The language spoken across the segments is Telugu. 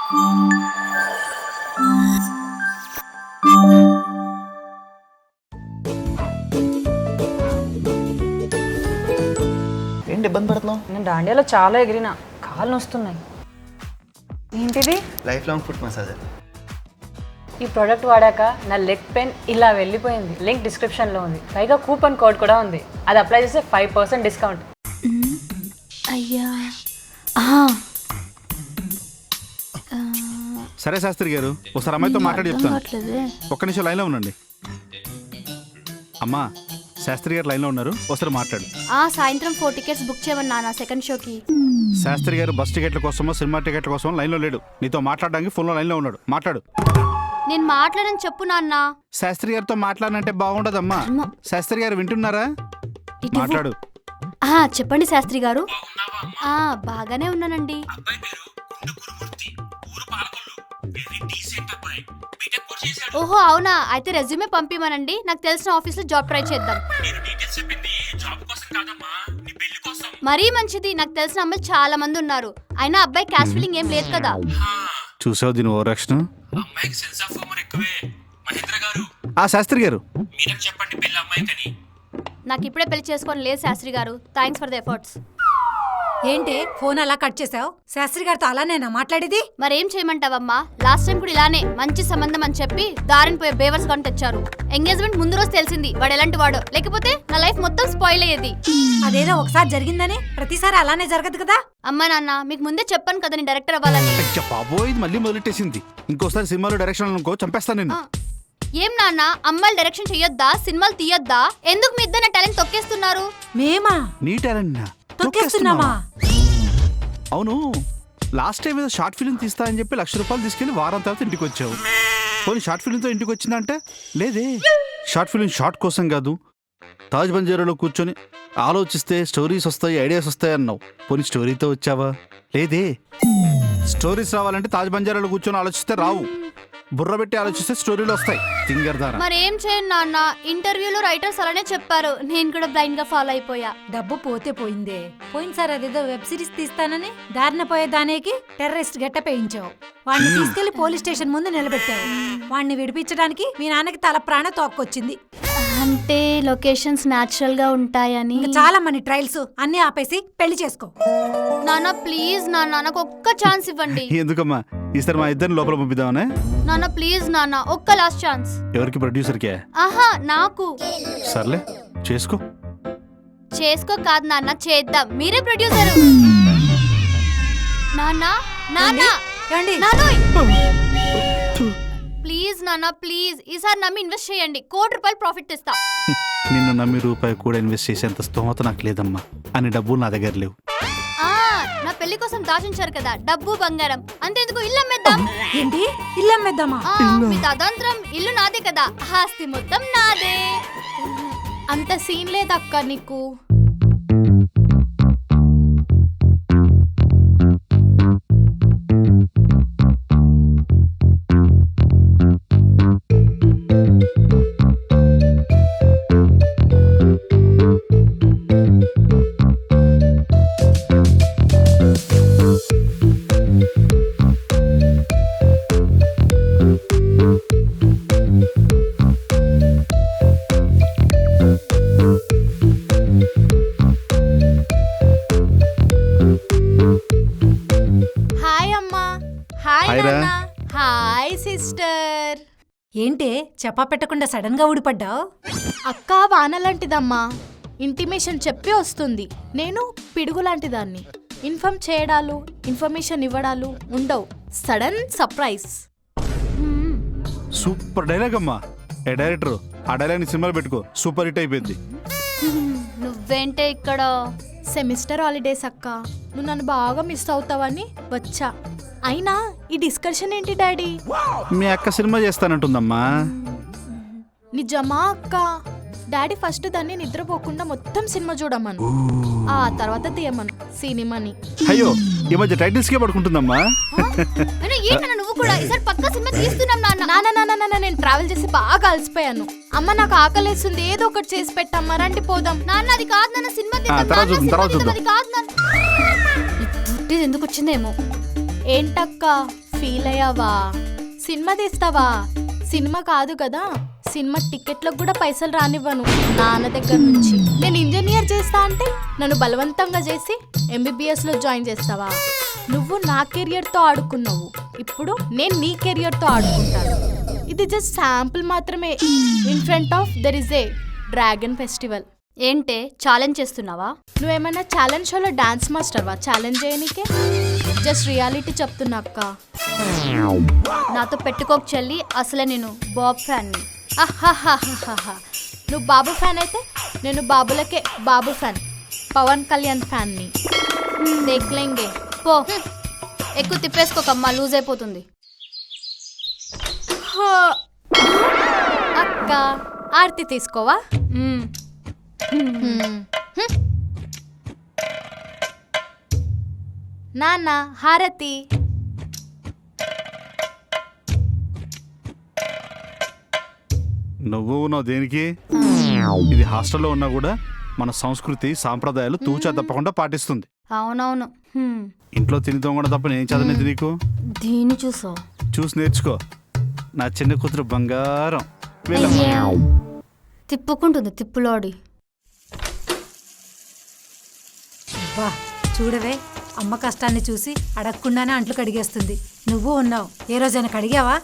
ఏంటి ఇబ్బంది పడుతున్నావు? నేను దాండియాలో చాలా ఎగిరిన, కాళ్ళు నొస్తున్నాయి. ఏంటిది? Life long foot massager. ఈ ప్రోడక్ట్ వాడాక నా లెగ్ పెయిన్ ఇలా వెళ్ళిపోయింది. లింక్ డిస్క్రిప్షన్లో ఉంది. పైగా కూపన్ కోడ్ కూడా ఉంది. అది అప్లై చేస్తే 5% డిస్కౌంట్. అయ్యా సరే శాస్త్రి గారు, ఒకసారి అమ్మాయితో మాట్లాడి చెప్తాను. ఒక్క నిమిషం లైన్లో ఉండండి. అమ్మా, శాస్త్రి గారు లైన్లో ఉన్నారు, ఒకసారి మాట్లాడు. సాయంత్రం 4 టికెట్స్ బుక్ చేయమని నాన్న సెకండ్ షోకి. శాస్త్రి గారు బస్ టికెట్ల కోసమో సినిమా టికెట్ల కోసమో లైన్లో లేడు. నీతో మాట్లాడడానికి ఫోన్లో లైన్లో ఉన్నాడు. మాట్లాడు. నేను మాట్లాడని చెప్పు నాన్న. శాస్త్రి గారితో మాట్లాడినంటే బాగుండదమ్మా. శాస్త్రి గారు వింటున్నారా? మాట్లాడు. చెప్పండి శాస్త్రి గారు. బాగానే ఉన్నానండి. ఓహో అవునా, అయితే రెజ్యూమే పంపిమనండి. నాకు తెలిసిన ఆఫీస్లో జాబ్ ట్రై చేద్దాం. మరీ మంచిది. నాకు తెలిసిన అమ్మాయిలు చాలా మంది ఉన్నారు. అయినా అబ్బాయి క్యాస్ట్ ఫీలింగ్ ఏం లేదు కదా. చూసావు దీని ఓవరాక్షన్. శాస్త్రి గారు, నాకు ఇప్పుడే పెళ్లి చేసుకొని లేదు శాస్త్రి గారు. Thanks for the efforts. ఏంటే ఫోన్ అలా కట్ చేసావు? శాస్త్రి గారితో అలానేనా మాట్లాడేది? మరేం చేయమంటావమ్మా, లాస్ట్ టైం కూడా ఇలానే మంచి సంబంధం అని చెప్పి దారిని పోయే బేవర్స్ కొని తెచ్చారు. ఎంగేజ్మెంట్ ముందు రోజు తెలిసింది వాడు ఎలాంటి వాడో, లేకపోతే నా లైఫ్ మొత్తం స్పాయిల్ అయ్యేది. అదేదో ఒకసారి జరిగిందని ప్రతిసారి అలానే జరగదు కదా. అమ్మా నాన్న, మీకు ముందే చెప్పాను కదా నేను డైరెక్టర్ అవ్వాలని. బాబోయ్, ఇది మళ్ళీ మొదలెట్టేసింది. ఇంకోసారి సినిమాలో డైరెక్షన్ అనుకో, చంపేస్తాను నేను. ఏం నాన్న, అమ్మాయిలు డైరెక్షన్ చెయ్యొద్దా, సినిమాలు తీయొద్దా? ఎందుకు మీ ఇద్దరు నా టాలెంట్ తొక్కేస్తున్నారు? మేమా నీ టాలెంట్ తొక్కేస్తున్నామా? అవును, లాస్ట్ టైం ఏదో షార్ట్ ఫిల్మ్ తీస్తా అని చెప్పి 1,00,000 రూపాయలు తీసుకెళ్లి వారం తర్వాత ఇంటికి వచ్చావు. పోనీ షార్ట్ ఫిల్మ్తో ఇంటికి వచ్చిందంటే లేదే. షార్ట్ ఫిల్మ్ షార్ట్ కోసం కాదు, తాజ్ బంజారాలో కూర్చొని ఆలోచిస్తే స్టోరీస్ వస్తాయి, ఐడియాస్ వస్తాయి అన్నావు. పోనీ స్టోరీతో వచ్చావా? లేదే. స్టోరీస్ రావాలంటే తాజ్ బంజారాలో కూర్చొని ఆలోచిస్తే రావు, బుర్ర పెట్టి ఆలోచిస్తే స్టోరీలు వస్తాయి. థింగర్ ద్వారా. మరేం చేయను నాన్న, ఇంటర్వ్యూలో రైటర్స్ అలానే చెప్పారు. నేను కూడా బ్లైండ్ గా ఫాలో అయిపోయా. డబ్బు పోతే పోయిందే. పోయినసారి అదేదో వెబ్ సిరీస్ తీస్తానని దారిన పోయే దానికి టెర్రరిస్ట్ గెట్టప్ వేయించావు. వాడిని తీసుకెళ్లి పోలీస్ స్టేషన్ ముందు నిలబెట్టావు. వాడిని విడిపించడానికి మీ నాన్నకి తల ప్రాణ తోక్కొచ్చింది. అంటే లొకేషన్స్ న్యాచురల్ గా ఉంటాయని. చాలా మనీ ట్రయల్స్ అన్ని ఆపేసి పెళ్లి చేసుకో. నాన్న ప్లీజ్ నాన్న, నాకు ఒక్క ఛాన్స్ ఇవ్వండి. ఎందుకమ్మా, ఈసారి మా ఇద్దరిని లోపల పంపిద్దామనే. నాన్న ప్లీజ్ నాన్న, ఒక్క లాస్ట్ ఛాన్స్. ఎవరికి? ప్రొడ్యూసర్కే? ఆహా నాకు. సర్లే చేసుకో. చేసుకో కాదు నాన్న, చేద్దాం. మీరే ప్రొడ్యూసర్. నాన్న నాన్న ప్లీజ్ నాన్న ప్లీజ్, ఈసారి నమ్మి ఇన్వెస్ట్ చేయండి. ₹1,00,00,000 ప్రాఫిట్ తెస్తా. నిన్ను నమ్మి రూపాయి కూడా ఇన్వెస్ట్ చేసేంత స్తోమత నాకు లేదమ్మా. అన్ని డబ్బులు నా దగ్గర లేవు. నా పెళ్లి కోసం దాచించారు కదా డబ్బు బంగారం, అంతేందుకు ఇల్లు అమ్మేద్దాం. ఏంటి ఇల్లు అమ్మేద్దామా? మీ తదంత్రం ఇల్లు నాదే కదా, ఆస్తి మొత్తం నాదే. అంత సీన్ లేదక్క నీకు. Hi sister. ఏంటే చెప్పా పెట్టకుండా సడన్ గా ఊడిపడ్డావు? అక్క వానలాంటిదమ్మా, ఇంటిమేషన్ చెప్పి వస్తుంది. నేను పిడుగు లాంటిదాన్ని. ఇన్ఫార్మ్ చేయడాలు, ఇన్ఫర్మేషన్ ఇవ్వడాలు ఉండవు. Sudden surprise. సూపర్ డైలాగ్ అమ్మా. ఏ డైరెక్టర్, ఆ డైలాగ్ ని సినిమాలో పెట్టుకో, సూపర్ హిట్ అయిపోయింది. నువ్వేంటే ఇక్కడ? సెమిస్టర్ హాలిడేస్ అక్క, నువ్వు నన్ను బాగా మిస్ అవుతావని వచ్చా. అయినా ఈ డిస్కషన్ ఏంటి డాడీ? మీ అక్క సినిమా చేస్తానంటుందమ్మా. నిజమా అక్క? డాడీ ఫస్ట్ దాన్ని నిద్రపోకుండా మొత్తం సినిమా చూడమను, ఆ తర్వాత తీయమను సినిమాని. అయ్యో, ఈ మధ్య టైటిల్స్ కే పడుకుంటుందమ్మా. నువ్వు కూడా ఈసారి పక్కా సినిమా తీస్తున్నాం నాన్న. నాన్న నేను ట్రావెల్ చేసి బాగా అలసిపోయాను. అమ్మ నాకు ఆకలేస్తుంది, ఏదో ఒకటి చేసి పెట్టమ్మా, రండి పోదాం. నాన్న అది కాదు నాన్న, సినిమా తర్వాత అది కాదు నాన్న. ఎందుకు వచ్చిందేమో. ఏంటక్క ఫీల్ అయ్యావా? సినిమా తీస్తావా? సినిమా కాదు కదా, సినిమా టికెట్లకు కూడా పైసలు రానివ్వను నాన్న దగ్గర నుంచి. నేను ఇంజనీర్ చేస్తా అంటే నన్ను బలవంతంగా చేసి ఎంబీబీఎస్లో జాయిన్ చేస్తావా? నువ్వు నా కెరియర్తో ఆడుకున్నావు, ఇప్పుడు నేను నీ కెరియర్తో ఆడుకుంటాను. ఇది జస్ట్ శాంపుల్ మాత్రమే. In front of there is a dragon festival. ఏంటే ఛాలెంజ్ చేస్తున్నావా? నువ్వేమన్నా ఛాలెంజ్ షోలో డాన్స్ మాస్టర్వా ఛాలెంజ్ చేయనీకే? జస్ట్ రియాలిటీ చెప్తున్నా అక్క. నాతో పెట్టుకోక చెల్లి, అసలే నేను బాబ్ ఫ్యాన్ని. నువ్వు బాబు ఫ్యాన్ అయితే నేను బాబులకే బాబు ఫ్యాన్, పవన్ కళ్యాణ్ ఫ్యాన్ని. దేఖ్లేంగే. పో, ఎక్కువ తిప్పేసుకోకమ్మా, లూజ్ అయిపోతుంది. అక్క ఆర్తి తీసుకోవా? నాన్న హారతి. నువ్వు దేనికి? ఇది హాస్టల్లో ఉన్నా కూడా మన సంస్కృతి సాంప్రదాయాలు తూచా తప్పకుండా పాటిస్తుంది. అవునవును. ఇంట్లో తిని తొంగడం తప్ప నేను చదవలేదు నీకు. దీన్ని చూసావు? చూసి నేర్చుకో. నా చిన్న కూతురు బంగారం. తిప్పుకుంటుంది తిప్పులోడి. వా చూడవే, అమ్మ కష్టాన్ని చూసి అడగకుండానే అంట్లు కడిగేస్తుంది. నువ్వు ఉన్నావు, ఏ రోజైనా కడిగావా?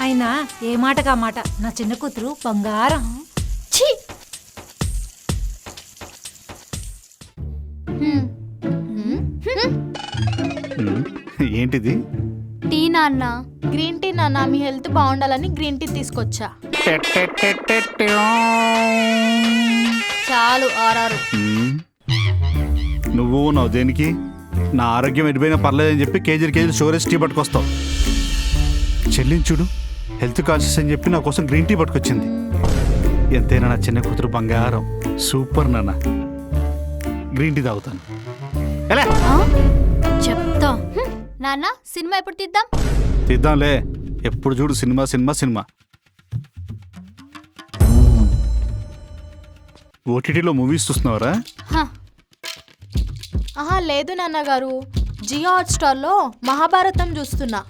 అయినా ఏ మాటకా మాట, నా చిన్న కూతురు బంగారం. ఛీ! ఏంటిది? టీ నాన్న. గ్రీన్ టీ నాన్న, మీ హెల్త్ బాగుండాలని గ్రీన్ టీ తీసుకొచ్చా. చాలు ఆరారు. నువ్వు ఉన్నావు దేనికి? నా ఆరోగ్యం ఎడిపోయినా పర్లేదని చెప్పి కేజీలు షుగర్ టీ పట్టుకొస్తావు. చెల్లించుడు హెల్త్ కాన్షియస్ అని చెప్పి నా కోసం గ్రీన్ టీ పట్టుకొచ్చింది. ఎంతైనా నా చిన్న కూతురు బంగారం. సూపర్ నాన్న. గ్రీన్ టీ తాగుతాను. చెప్తా. నాన్న సినిమా ఎప్పుడు తీద్దాం? తీద్దాంలే, ఎప్పుడు చూడు సినిమా సినిమా సినిమా. ఓటీటీలో మూవీస్ చూస్తున్నావరా? ఆహా లేదు నాన్నగారు, జియో హాట్స్టార్లో మహాభారతం చూస్తున్నా.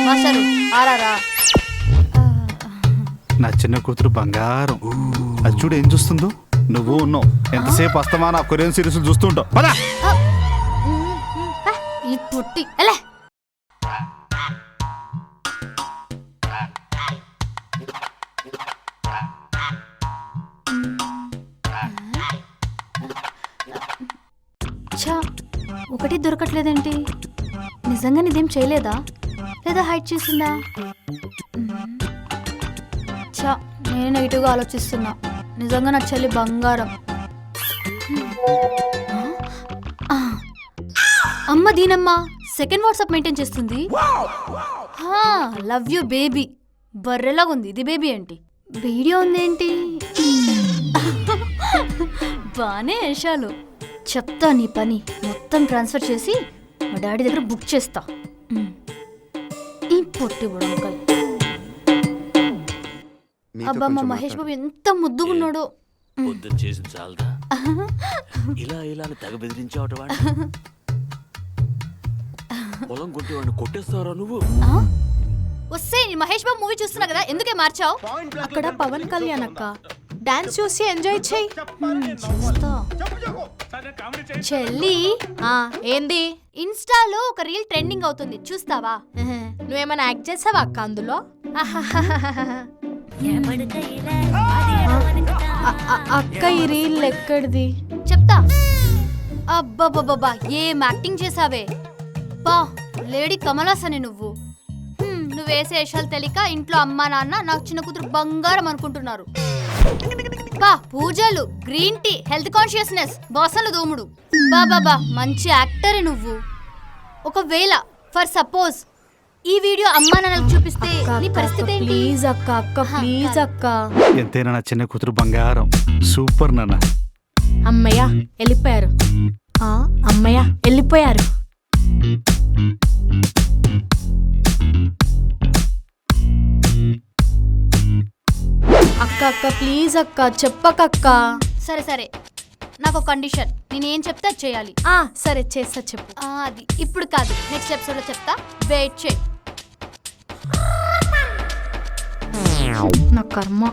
మాస్టరు ఆరారా. నా చిన్న కూతురు బంగారం. అది చూడు ఏం చూస్తుందో. నువ్వు ఉన్నావు, ఎంతసేపు వస్తావా నా కొరియన్ సిరీస్ చూస్తుంటావు. పదా ఈ పుట్టి ఎలా? ఒకటి దొరకట్లేదేంటి? నిజంగా ఇదేం చేయలేదా లేదా హైడ్ చేసిందా? చా, నేను నెగిటివ్గా ఆలోచిస్తున్నా. నిజంగా నా చెల్లి బంగారం. అమ్మ దీనమ్మ సెకండ్ వాట్సాప్ మెయింటైన్ చేస్తుంది. Love you baby. బర్రెలాగుంది ఇది బేబీ ఏంటి? వీడియో ఉందేంటి? బానే వేషాలు. చెప్తా నీ పని మొత్తం ట్రాన్స్ఫర్ చేసి మా డాడీ దగ్గర బుక్ చేస్తా. ఈ పొట్టి బుడంకాయ. అబ్బా మా మహేష్ బాబు ఎంత ముద్దుగున్నాడో. పొద్దున చేసి చాలదా? ఇలా ఇలా తెగ బెదిరించావట వాడిని. పొలం కొట్టేవాడిని కొట్టేస్తావరా నువ్వు? వస్తే మహేష్ బాబు మూవీ చూస్తున్నా కదా, ఎందుకే మార్చావు? అక్కడ పవన్ కళ్యాణ్ అక్క, డాన్స్ చూసి ఎంజాయ్ చెయ్యి. చెల్లి ఏంది? ఇన్స్టాలో ఒక రీల్ ట్రెండింగ్ అవుతుంది, చూస్తావా? నువ్వేమైనా యాక్ట్ చేసావా అక్క అందులో? అక్క ఈ రీల్ ఎక్కడిది? చెప్తా. అబ్బబ్బబ్బా ఏం యాక్టింగ్ చేసావే బా, లేడీ కమలాసనే నువ్వు. నువ్వు వేసే వేషాలు తెలియక ఇంట్లో అమ్మా నాన్న నాకు చిన్న కూతురు బంగారం అనుకుంటున్నారు. బా పూజలు, గ్రీన్ టీ, హెల్త్ కాన్షియస్నెస్, బాసలు దోముడు. బాబా మంచి యాక్టరే నువ్వు. ఒకవేళ ఫర్ సపోజ్ ఈ వీడియో అమ్మా నాన్నలకు చూపిస్తే నీ పరిస్థితి ఏంటి? ప్లీజ్ అక్క, అక్క ప్లీజ్ అక్క. ఎంతైనా నా చిన్న కూతురు బంగారం. సూపర్ నాన్న. అమ్మయ్య వెళ్ళిపోయారు. అమ్మయ్య వెళ్ళిపోయారు. అక్క అక్క ప్లీజ్ అక్క చెప్పకక్క. సరే సరే నాకు కండిషన్, నేనేం చెప్తే అది చేయాలి. సరే చేస్తా, చెప్పు. అది ఇప్పుడు కాదు, నెక్స్ట్ ఎపిసోడ్లో చెప్తా, వెయిట్ చేయి. నా కర్మ.